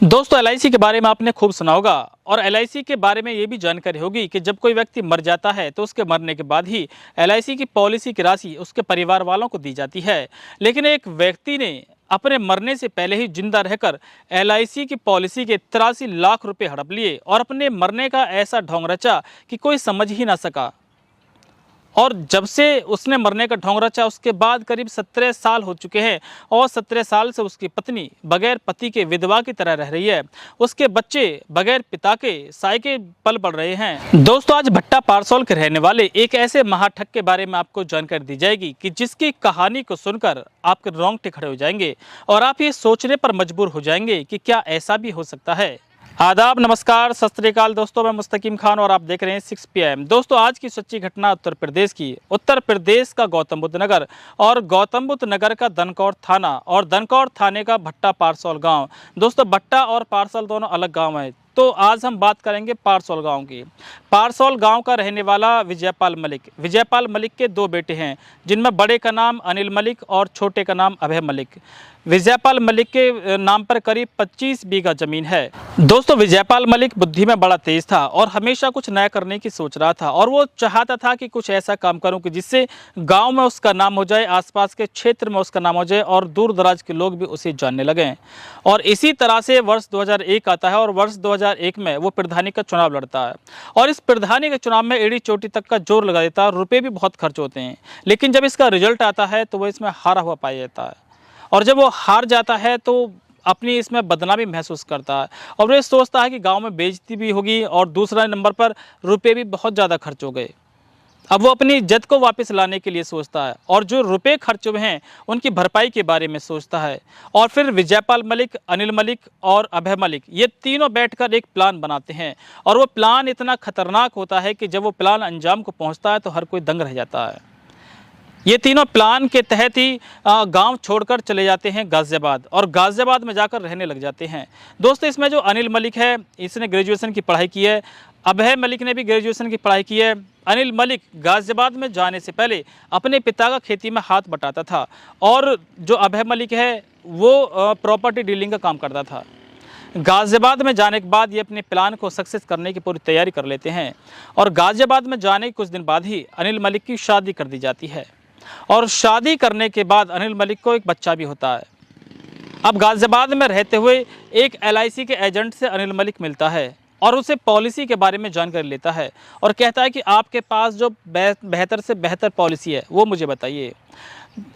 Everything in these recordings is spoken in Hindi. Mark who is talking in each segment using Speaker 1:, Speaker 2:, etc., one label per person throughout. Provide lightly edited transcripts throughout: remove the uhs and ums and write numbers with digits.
Speaker 1: दोस्तों एलआईसी के बारे में आपने खूब सुना होगा और एलआईसी के बारे में ये भी जानकारी होगी कि जब कोई व्यक्ति मर जाता है तो उसके मरने के बाद ही एलआईसी की पॉलिसी की राशि उसके परिवार वालों को दी जाती है। लेकिन एक व्यक्ति ने अपने मरने से पहले ही जिंदा रहकर एलआईसी की पॉलिसी के 83 लाख रुपए हड़प लिए और अपने मरने का ऐसा ढोंग रचा कि कोई समझ ही ना सका। और जब से उसने मरने का ढोंग रचा उसके बाद करीब 17 साल हो चुके हैं और 17 साल से उसकी पत्नी बगैर पति के विधवा की तरह रह रही है। उसके बच्चे बगैर पिता के साय के पल बढ़ रहे हैं। दोस्तों आज भट्टा पारसौल के रहने वाले एक ऐसे महाठग के बारे में आपको जानकारी दी जाएगी कि जिसकी कहानी को सुनकर आपके रोंगटे खड़े हो जाएंगे और आप ये सोचने पर मजबूर हो जाएंगे कि क्या ऐसा भी हो सकता है। आदाब, नमस्कार, सत श्री अकाल दोस्तों, मैं मुस्तकीम खान और आप देख रहे हैं 6 PM। दोस्तों आज की सच्ची घटना उत्तर प्रदेश का गौतम बुद्ध नगर और गौतम बुद्ध नगर का दनकौर थाना और दनकौर थाने का भट्टा पारसौल गांव। दोस्तों भट्टा और पारसौल दोनों अलग गांव हैं, तो आज हम बात करेंगे पारसौल गांव की। पारसौल गांव का रहने वाला विजयपाल मलिक के 2 बेटे हैं जिनमें बड़े का नाम अनिल मलिक और छोटे का नाम अभय मलिक। विजयपाल मलिक के नाम पर करीब 25 बीघा जमीन है। दोस्तों विजयपाल मलिक बुद्धि में बड़ा तेज था और हमेशा कुछ नया करने की सोच रहा था और वो चाहता था कि कुछ ऐसा काम करूं कि जिससे गांव में उसका नाम हो जाए, आसपास के क्षेत्र में उसका नाम हो जाए और दूर दराज के लोग भी उसे जानने लगें। और इसी तरह से वर्ष 2001 आता है और वर्ष 2001 में वो प्रधानी का चुनाव लड़ता है और इस प्रधानी के चुनाव में एड़ी चोटी तक का जोर लगा देता है। रुपये भी बहुत खर्च होते हैं, लेकिन जब इसका रिजल्ट आता है तो वो इसमें हारा हुआ पाया जाता है और जब वो हार जाता है तो अपनी इसमें बदनामी महसूस करता है और वो सोचता है कि गांव में बेइज्जती भी होगी और दूसरा नंबर पर रुपए भी बहुत ज़्यादा खर्च हो गए। अब वो अपनी इज्जत को वापस लाने के लिए सोचता है और जो रुपए खर्च हुए हैं उनकी भरपाई के बारे में सोचता है। और फिर विजयपाल मलिक, अनिल मलिक और अभय मलिक ये तीनों बैठकर एक प्लान बनाते हैं और वो प्लान इतना खतरनाक होता है कि जब वो प्लान अंजाम को पहुँचता है तो हर कोई दंग रह जाता है। ये तीनों प्लान के तहत ही गांव छोड़कर चले जाते हैं गाज़ियाबाद और गाज़ियाबाद में जाकर रहने लग जाते हैं। दोस्तों इसमें जो अनिल मलिक है इसने ग्रेजुएशन की पढ़ाई की है, अभय मलिक ने भी ग्रेजुएशन की पढ़ाई की है। अनिल मलिक गाज़ियाबाद में जाने से पहले अपने पिता का खेती में हाथ बटाता था और जो अभय मलिक है वो प्रॉपर्टी डीलिंग का काम करता था। गाज़ियाबाद में जाने के बाद ये अपने प्लान को सक्सेस करने की पूरी तैयारी कर लेते हैं और गाज़ियाबाद में जाने के कुछ दिन बाद ही अनिल मलिक की शादी कर दी जाती है और शादी करने के बाद अनिल मलिक को एक बच्चा भी होता है। अब गाज़ियाबाद में रहते हुए एक एलआईसी के एजेंट से अनिल मलिक मिलता है और उसे पॉलिसी के बारे में जानकारी लेता है और कहता है कि आपके पास जो बेहतर से बेहतर पॉलिसी है वो मुझे बताइए।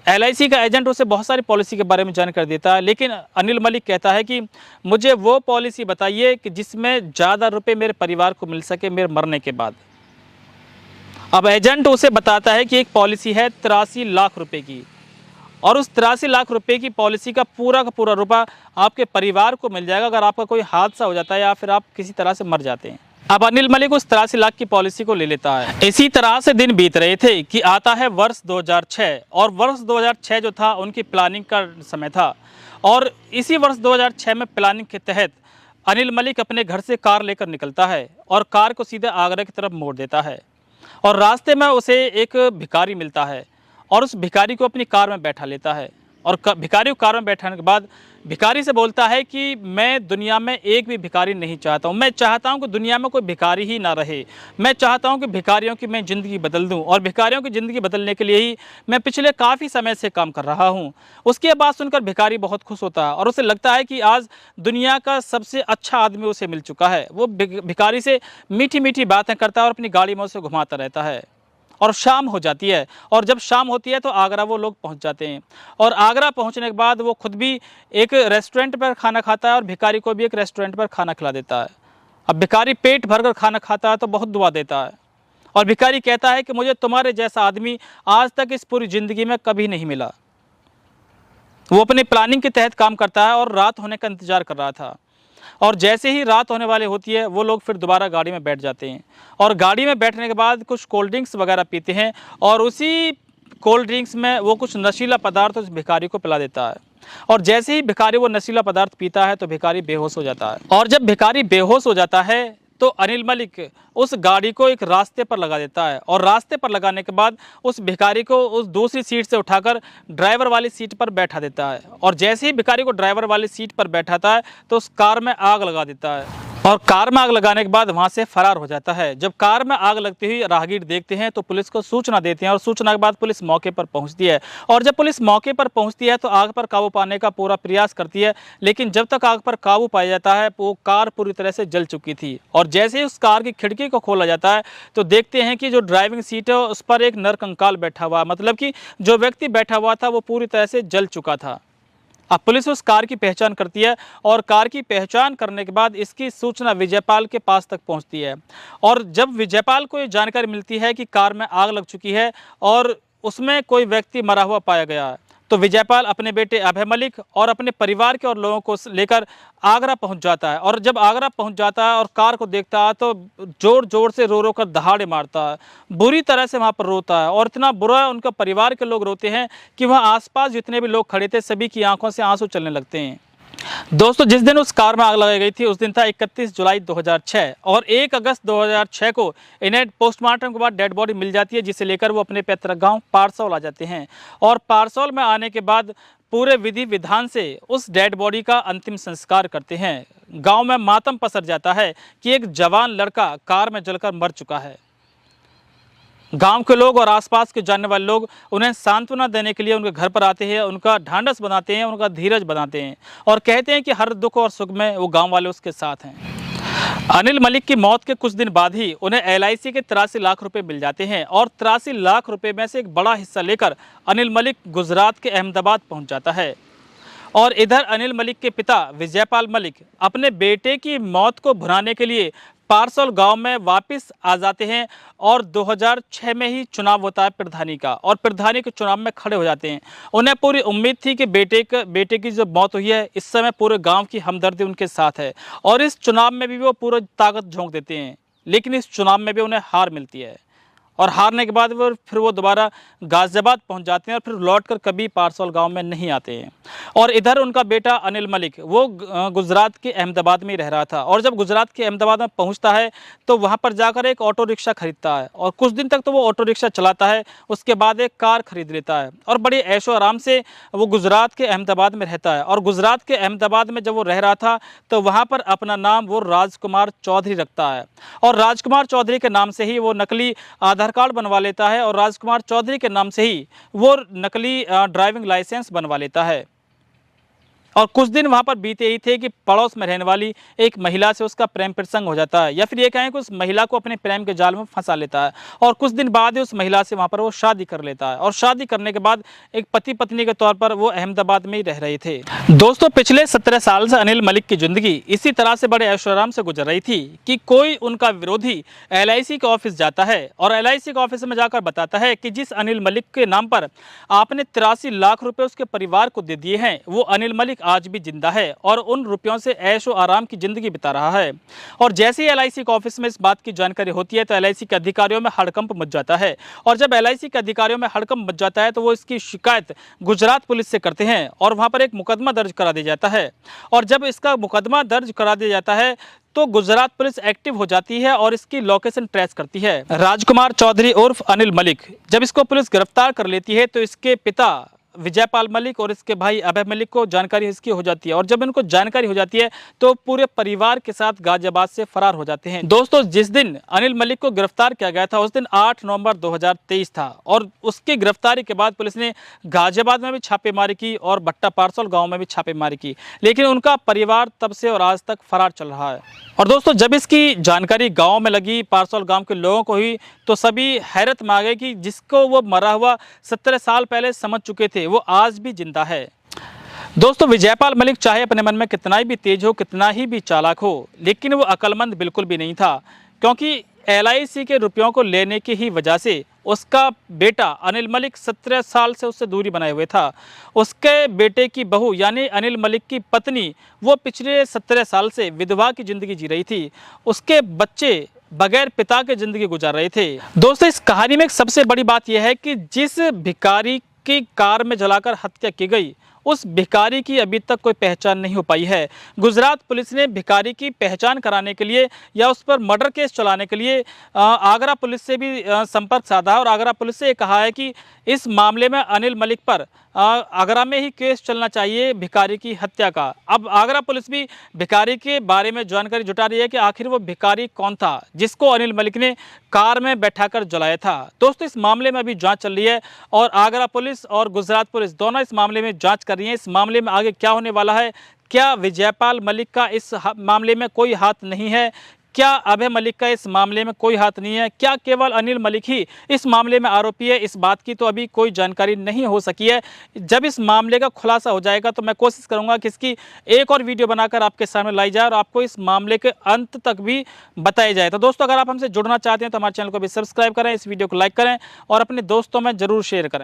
Speaker 1: एलआईसी का एजेंट उसे बहुत सारी पॉलिसी के बारे में जानकारी देता है, लेकिन अनिल मलिक कहता है कि मुझे वो पॉलिसी बताइए कि जिसमें ज़्यादा रुपये मेरे परिवार को मिल सके मेरे मरने के बाद। अब एजेंट उसे बताता है कि एक पॉलिसी है 83 लाख रुपए की और उस 83 लाख रुपए की पॉलिसी का पूरा रुपया आपके परिवार को मिल जाएगा अगर आपका कोई हादसा हो जाता है या फिर आप किसी तरह से मर जाते हैं। अब अनिल मलिक उस 83 लाख की पॉलिसी को ले लेता है। इसी तरह से दिन बीत रहे थे कि आता है वर्ष 2006 और वर्ष 2006 जो था उनकी प्लानिंग का समय था और इसी वर्ष 2006 में प्लानिंग के तहत अनिल मलिक अपने घर से कार लेकर निकलता है और कार को सीधे आगरा की तरफ मोड़ देता है और रास्ते में उसे एक भिखारी मिलता है और उस भिखारी को अपनी कार में बैठा लेता है और भिखारी को कार में बैठाने के बाद भिखारी से बोलता है कि मैं दुनिया में एक भी भिखारी नहीं चाहता हूँ। मैं चाहता हूँ कि दुनिया में कोई भिखारी ही ना रहे। मैं चाहता हूँ कि भिखारियों की मैं ज़िंदगी बदल दूँ और भिखारियों की ज़िंदगी बदलने के लिए ही मैं पिछले काफ़ी समय से काम कर रहा हूँ। उसके बाद सुनकर भिखारी बहुत खुश होता है और उसे लगता है कि आज दुनिया का सबसे अच्छा आदमी उसे मिल चुका है। वो भिखारी से मीठी मीठी बातें करता है और अपनी गाड़ी में उसे घुमाता रहता है और शाम हो जाती है और जब शाम होती है तो आगरा वो लोग पहुंच जाते हैं और आगरा पहुंचने के बाद वो खुद भी एक रेस्टोरेंट पर खाना खाता है और भिखारी को भी एक रेस्टोरेंट पर खाना खिला देता है। अब भिखारी पेट भरकर खाना खाता है तो बहुत दुआ देता है और भिखारी कहता है कि मुझे तुम्हारे जैसा आदमी आज तक इस पूरी ज़िंदगी में कभी नहीं मिला। वो अपनी प्लानिंग के तहत काम करता है और रात होने का इंतज़ार कर रहा था और जैसे ही रात होने वाली होती है वो लोग फिर दोबारा गाड़ी में बैठ जाते हैं और गाड़ी में बैठने के बाद कुछ कोल्ड ड्रिंक्स वगैरह पीते हैं और उसी कोल्ड ड्रिंक्स में वो कुछ नशीला पदार्थ उस भिखारी को पिला देता है और जैसे ही भिखारी वो नशीला पदार्थ पीता है तो भिखारी बेहोश हो जाता है और जब भिखारी बेहोश हो जाता है तो अनिल मलिक उस गाड़ी को एक रास्ते पर लगा देता है और रास्ते पर लगाने के बाद उस भिखारी को उस दूसरी सीट से उठाकर ड्राइवर वाली सीट पर बैठा देता है और जैसे ही भिखारी को ड्राइवर वाली सीट पर बैठाता है तो उस कार में आग लगा देता है और कार में आग लगाने के बाद वहां से फरार हो जाता है। जब कार में आग लगती हुई राहगीर देखते हैं तो पुलिस को सूचना देते हैं और सूचना के बाद पुलिस मौके पर पहुंचती है और जब पुलिस मौके पर पहुंचती है तो आग पर काबू पाने का पूरा प्रयास करती है, लेकिन जब तक आग पर काबू पाया जाता है वो कार पूरी तरह से जल चुकी थी और जैसे ही उस कार की खिड़की को खोला जाता है तो देखते हैं कि जो ड्राइविंग सीट है उस पर एक नरकंकाल बैठा हुआ, मतलब कि जो व्यक्ति बैठा हुआ था वो पूरी तरह से जल चुका था। अब पुलिस उस कार की पहचान करती है और कार की पहचान करने के बाद इसकी सूचना विजयपाल के पास तक पहुंचती है और जब विजयपाल को ये जानकारी मिलती है कि कार में आग लग चुकी है और उसमें कोई व्यक्ति मरा हुआ पाया गया है तो विजयपाल अपने बेटे अभय मलिक और अपने परिवार के और लोगों को लेकर आगरा पहुंच जाता है और जब आगरा पहुंच जाता है और कार को देखता है तो जोर जोर से रो रो कर दहाड़े मारता है, बुरी तरह से वहां पर रोता है और इतना बुरा उनका परिवार के लोग रोते हैं कि वहां आसपास जितने भी लोग खड़े थे सभी की आंखों से आंसू चलने लगते हैं। दोस्तों, जिस दिन उस कार में आग लगाई गई थी उस दिन था 31 जुलाई 2006 और 1 अगस्त 2006 को इन्हें पोस्टमार्टम के बाद डेड बॉडी मिल जाती है जिसे लेकर वो अपने पैतृक गांव पारसौल आ जाते हैं और पारसौल में आने के बाद पूरे विधि विधान से उस डेड बॉडी का अंतिम संस्कार करते हैं। गांव में मातम पसर जाता है कि एक जवान लड़का कार में जलकर मर चुका है। गांव के लोग और आसपास के जानने वाले लोग उन्हें सांत्वना देने के लिए उनके घर पर आते हैं, उनका ढांढस बनाते हैं, उनका धीरज बनाते हैं और कहते हैं कि हर दुख और सुख में वो गांव वाले उसके साथ हैं। अनिल मलिक की मौत के कुछ दिन बाद ही उन्हें LIC के 83 लाख रुपए मिल जाते हैं और 83 लाख रुपए में से एक बड़ा हिस्सा लेकर अनिल मलिक गुजरात के अहमदाबाद पहुंच जाता है और इधर अनिल मलिक के पिता विजयपाल मलिक अपने बेटे की मौत को भुनाने के लिए पारसौल गांव में वापस आ जाते हैं और 2006 में ही चुनाव होता है प्रधानी का और प्रधानी के चुनाव में खड़े हो जाते हैं। उन्हें पूरी उम्मीद थी कि बेटे की जो मौत हुई है इस समय पूरे गांव की हमदर्दी उनके साथ है और इस चुनाव में भी वो पूरी ताकत झोंक देते हैं, लेकिन इस चुनाव में भी उन्हें हार मिलती है और हारने के बाद फिर वो दोबारा गाजियाबाद पहुंच जाते हैं और फिर लौटकर कभी पारसौल गांव में नहीं आते हैं। और इधर उनका बेटा अनिल मलिक वो गुजरात के अहमदाबाद में ही रह रहा था और जब गुजरात के अहमदाबाद में पहुंचता है तो वहां पर जाकर एक ऑटो रिक्शा खरीदता है और कुछ दिन तक तो वो ऑटो रिक्शा चलाता है, उसके बाद एक कार खरीद लेता है और बड़े ऐशो आराम से वो गुजरात के अहमदाबाद में रहता है। और गुजरात के अहमदाबाद में जब वो रह रहा था तो वहाँ पर अपना नाम वो राजकुमार चौधरी रखता है और राजकुमार चौधरी के नाम से ही वो नकली आधार कार्ड बनवा लेता है और राजकुमार चौधरी के नाम से ही वो नकली ड्राइविंग लाइसेंस बनवा लेता है। और कुछ दिन वहां पर बीते ही थे कि पड़ोस में रहने वाली एक महिला से उसका प्रेम प्रसंग हो जाता है या फिर ये कहें कि उस महिला को अपने प्रेम के जाल में फंसा लेता है और कुछ दिन बाद ही उस महिला से वहां पर वो शादी कर लेता है और शादी करने के बाद एक पति पत्नी के तौर पर वो अहमदाबाद में ही रह रहे थे। दोस्तों, पिछले 17 साल से अनिल मलिक की जिंदगी इसी तरह से बड़े ऐशोआराम से गुजर रही थी कि कोई उनका विरोधी LIC के ऑफिस जाता है और LIC के ऑफिस में जाकर बताता है कि जिस अनिल मलिक के नाम पर आपने 83 लाख रुपए उसके परिवार को दे दिए हैं वो अनिल मलिक आज भी जिंदा है और उन रुपयों से ऐशो आराम की जिंदगी बिता रहा है। और जैसे ही LIC के ऑफिस में इस बात की जानकारी होती है तो LIC के अधिकारियों में हड़कंप मच जाता है और जब LIC के अधिकारियों में हड़कंप मच जाता है तो वो इसकी शिकायत गुजरात पुलिस से करते हैं और वहां पर एक मुकदमा दर्ज करा दिया जाता है और जब इसका मुकदमा दर्ज करा दिया जाता है तो गुजरात पुलिस एक्टिव हो जाती है और इसकी लोकेशन ट्रेस करती है। राजकुमार चौधरी उर्फ अनिल मलिक जब इसको पुलिस गिरफ्तार कर लेती है तो इसके पिता विजयपाल मलिक और इसके भाई अभय मलिक को जानकारी इसकी हो जाती है और जब इनको जानकारी हो जाती है तो पूरे परिवार के साथ गाजियाबाद से फरार हो जाते हैं। दोस्तों, जिस दिन अनिल मलिक को गिरफ्तार किया गया था उस दिन 8 नवंबर 2023 था और उसकी गिरफ्तारी के बाद पुलिस ने गाजियाबाद में भी छापेमारी की और भट्टा पारसौल गाँव में भी छापेमारी की, लेकिन उनका परिवार तब से और आज तक फरार चल रहा है। और दोस्तों, जब इसकी जानकारी गांव में लगी, पारसौल गांव के लोगों को हुई, तो सभी हैरत में आ गए कि जिसको वो मरा हुआ 17 साल पहले समझ चुके थे वो आज भी जिंदा है। दोस्तों, विजयपाल मलिक चाहे अपने मन में कितना ही भी तेज हो, कितना ही भी चालाक हो, लेकिन वो अक्लमंद बिल्कुल भी नहीं था क्योंकि LIC के रुपयों को लेने की ही वजह से उसका बेटा अनिल मलिक 17 साल से उससे दूरी बनाए हुए था। उसके बेटे की बहू यानी अनिल मलिक की पत्नी वो पिछले 17 साल से विधवा की ज़िंदगी जी रही थी। उसके बच्चे बगैर पिता के ज़िंदगी गुजार रहे थे। दोस्तों, इस कहानी में एक सबसे बड़ी बात यह है कि जिस भिखारी की कार में जलाकर हत्या की गई उस भिखारी की अभी तक कोई पहचान नहीं हो पाई है। गुजरात पुलिस ने भिखारी की पहचान कराने के लिए या उस पर मर्डर केस चलाने के लिए आगरा पुलिस से भी संपर्क साधा है और आगरा पुलिस से ये कहा है कि इस मामले में अनिल मलिक पर आगरा में ही केस चलना चाहिए भिखारी की हत्या का। अब आगरा पुलिस भी भिखारी के बारे में जानकारी जुटा रही है कि आखिर वो भिखारी कौन था जिसको अनिल मलिक ने कार में बैठाकर जलाया था। दोस्तों, इस मामले में अभी जांच चल रही है और आगरा पुलिस और गुजरात पुलिस दोनों इस मामले में जांच कर रही है। इस मामले में आगे क्या होने वाला है, क्या विजयपाल मलिक का इस मामले में कोई हाथ नहीं है, क्या अभय मलिक का इस मामले में कोई हाथ नहीं है, क्या केवल अनिल मलिक ही इस मामले में आरोपी है, इस बात की तो अभी कोई जानकारी नहीं हो सकी है। जब इस मामले का खुलासा हो जाएगा तो मैं कोशिश करूंगा कि इसकी एक और वीडियो बनाकर आपके सामने लाई जाए और आपको इस मामले के अंत तक भी बताया जाए। तो दोस्तों, अगर आप हमसे जुड़ना चाहते हैं तो हमारे चैनल को भी सब्सक्राइब करें, इस वीडियो को लाइक करें और अपने दोस्तों में जरूर शेयर करें।